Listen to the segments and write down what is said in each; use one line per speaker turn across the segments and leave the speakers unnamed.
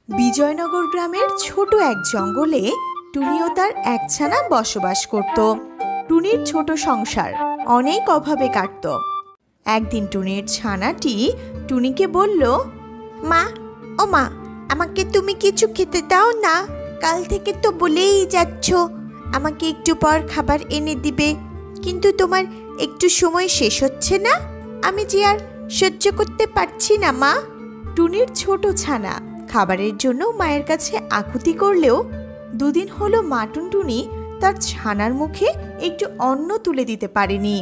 বিজয়নগর গ্রামের ছোট এক জঙ্গলে টুনি ও তার এক ছানা বসবাস করত। টুনির ছোট সংসার অনেক অভাবে কাটত। একদিন টুনির ছানাটি টুনিকে বলল, মা, ও মা, আমাকে তুমি কিছু খেতে দাও না। কাল থেকে তো বলেই যাচ্ছ আমাকে একটু পর খাবার এনে দিবে, কিন্তু তোমার একটু সময় শেষ হচ্ছে না? আমি যে আর সহ্য করতে পারছি না মা। টুনির ছোট ছানা খাবারের জন্য মায়ের কাছে আকুতি করলেও দুদিন হলো মা টুনটুনি তার ছানার মুখে একটু অন্ন তুলে দিতে পারেনি।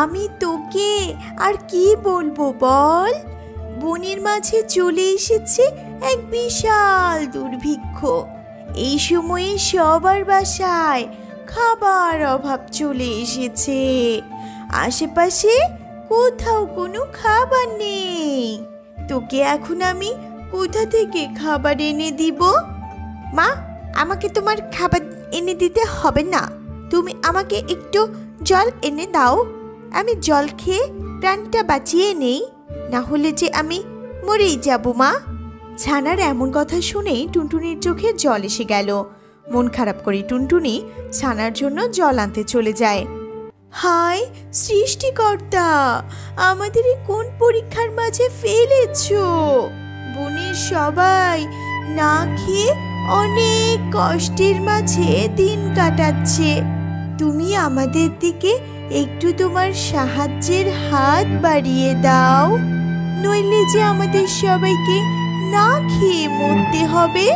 আমি তোকে আর কি বলবো বল, বনের মাঝে চলে এসেছে এক বিশাল দুর্ভিক্ষ। এই সময়ে সবার বাসায় খাবার অভাব চলে এসেছে। আশেপাশে কোথাও কোনো খাবার নেই। তোকে এখন আমি কোথা থেকে খাবার এনে দিব? মা, আমাকে তোমার খাবার এনে দিতে হবে না, তুমি আমাকে একটু জল এনে দাও। আমি জল খেয়ে প্রাণটা বাঁচিয়ে নেই, না হলে যে আমি মরেই যাব মা। ছানার এমন কথা শুনে টুনটুনির চোখে জল এসে গেল। মন খারাপ করে টুনটুনি ছানার জন্য জল আনতে চলে যায়। হায় সৃষ্টিকর্তা, আমাদের কোন পরীক্ষার মাঝে ফেলেছো? বনের সবাই না খেয়ে অনেক কষ্টের মাঝে দিন কাটাচ্ছে। তুমি আমাদের দিকে একটু তোমার সাহায্যের হাত বাড়িয়ে দাও, নইলে যে আমাদের সবাইকে না খেয়ে মরতে হবে।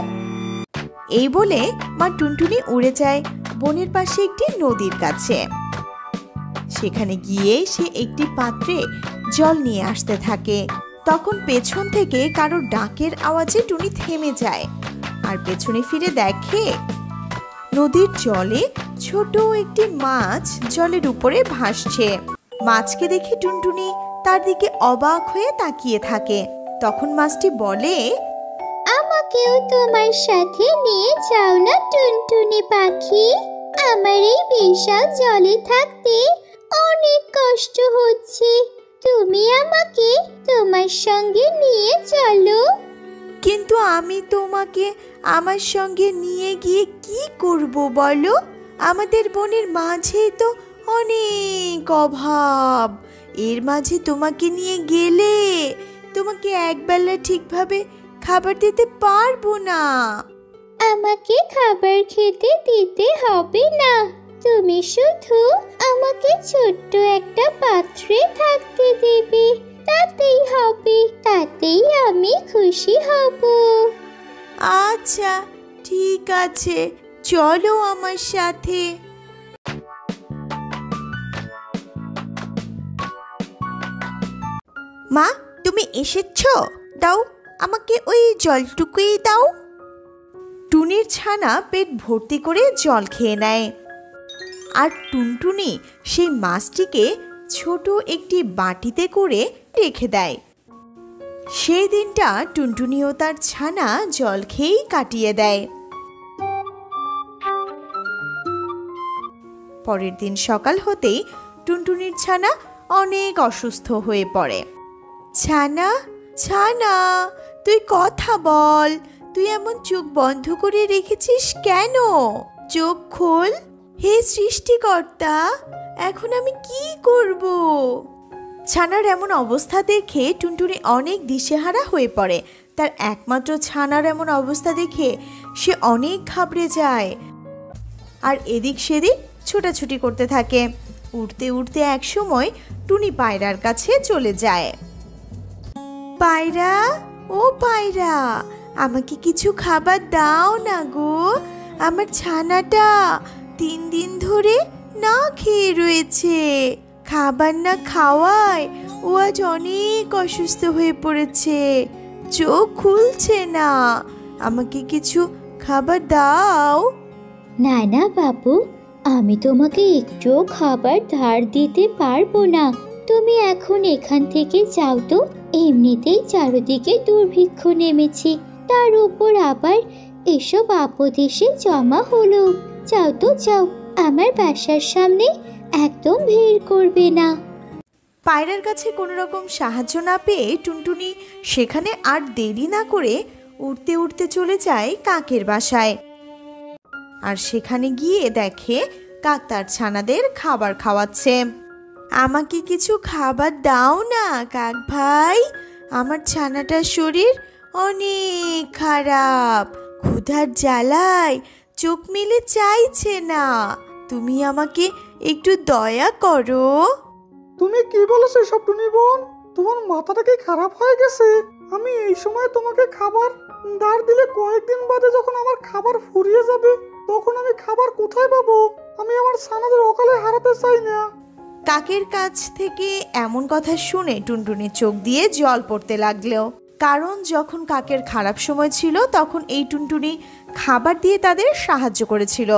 এই বলে মা টুনটুনি উড়ে যায় বনের পাশে একটি নদীর কাছে। সেখানে গিয়ে সে একটি পাত্রে জল নিয়ে আসতে থাকে। তখন পেছন থেকে কারোর ডাকের আওয়াজে টুনি থেমে যায় আর পেছনে ফিরে দেখে নদীর জলে ছোট একটি মাছ জলের উপরে ভাসছে। মাছকে দেখে টুনটুনি তার দিকে অবাক হয়ে তাকিয়ে থাকে। তখন মাছটি বলে,
আমাকেও তোমার সাথে নিয়ে যাও না টুনটুনি পাখি। আমার এই বিশাল জলে থাকতে অনেক কষ্ট হচ্ছে, তুমি আমাকে তোমার সঙ্গে নিয়ে চলো।
কিন্তু আমি তোমাকে আমার সঙ্গে নিয়ে গিয়ে কি করব বলো? আমাদের বনের মাঝে তো অনেক অভাব। এর মাঝে তোমাকে নিয়ে গেলে তোমাকে একবেলা ঠিকভাবে খাবার দিতে পারবো না।
আমাকে খাবার খেতে দিতে হবে না, তুমি শুধু আমাকে ছোট্ট একটা পাত্রে থাকতে দেবে, তাতেই হবে, তাতেই আমি খুশি হব।
আচ্ছা ঠিক আছে, চলো আমার সাথে। মা, তুমি এসেছো? দাও আমাকে ওই জলটুকুই দাও। টুনির ছানা পেট ভর্তি করে জল খেয়ে নেয় আর টুনটুনি সেই মাছটিকে ছোট একটি বাটিতে করে রেখে দেয়। সেই দিনটা টুনটুনি ও তার ছানা জল খেয়েই কাটিয়ে দেয়। পরের দিন সকাল হতেই টুনটুনির ছানা অনেক অসুস্থ হয়ে পড়ে। ছানা, ছানা, তুই কথা বল। তুই এমন চোখ বন্ধ করে রেখেছিস কেন? চোখ খোল। হে সৃষ্টিকর্তা, এখন আমি কি করব? ছানার এমন অবস্থা দেখে টুনটুনি অনেক দিশেহারা হয়ে পড়ে। তার একমাত্র ছানার এমন অবস্থা দেখে সে অনেক ঘাবড়ে যায় আর এদিক সেদিক ছোটাছুটি করতে থাকে। উঠতে উঠতে এক সময় টুনি পায়রার কাছে চলে যায়। পায়রা, ও পায়রা, আমাকে কিছু খাবার দাও না গো। আমার ছানাটা 3 দিন ধরে না খেয়ে রয়েছে। খাবার না খাওয়ায় ও আজ অনেক অসুস্থ হয়ে পড়েছে, চোখ খুলছে না। আমাকে কিছু খাবার দাও।
না না বাবু, আমি তোমাকে একটুও খাবার ধার দিতে পারবো না। তুমি এখন এখান থেকে যাও তো, এমনিতেই চারিদিকে দুর্ভিক্ষ নেমেছে, তার উপর আবার এসব আপদ এসে জমা হলো। যাও তো যাও, আমার বাসার সামনে একদম ভিড় করবে না।
পায়রার কাছে কোনো রকম সাহায্য না পেয়ে টুনটুনি সেখানে আর দেরি না করে উড়তে উড়তে চলে যায় কাকের বাসায়। আর সেখানে গিয়ে দেখে কাক তার ছানাদের খাবার খাওয়াচ্ছে। আমাকে কিছু খাবার দাও না কাক ভাই, আমার ছানাটার শরীর অনেক খারাপ, ক্ষুধার জ্বালায় চোখ মেলে চাইছে না, তুমি আমাকে একটু দয়া করো।
তুমি কি বলেছো সব টুনি বোন? তোমার মাথাটা কি খারাপ হয়ে গেছে? আমি এই সময় তোমাকে খাবার ধার দিলে কয়েকদিন বাদে যখন আমার খাবার ফুরিয়ে যাবে তখন আমি খাবার কোথায় পাবো? আমি আমার ছানাদের অকালে হারাতে চাই না।
কাকের কাছ থেকে এমন কথা শুনে টুনটুনির চোখ দিয়ে জল পড়তে লাগলো, কারণ যখন কাকের খারাপ সময় ছিল তখন এই টুনটুনি খাবার দিয়ে তাদের সাহায্য করেছিল।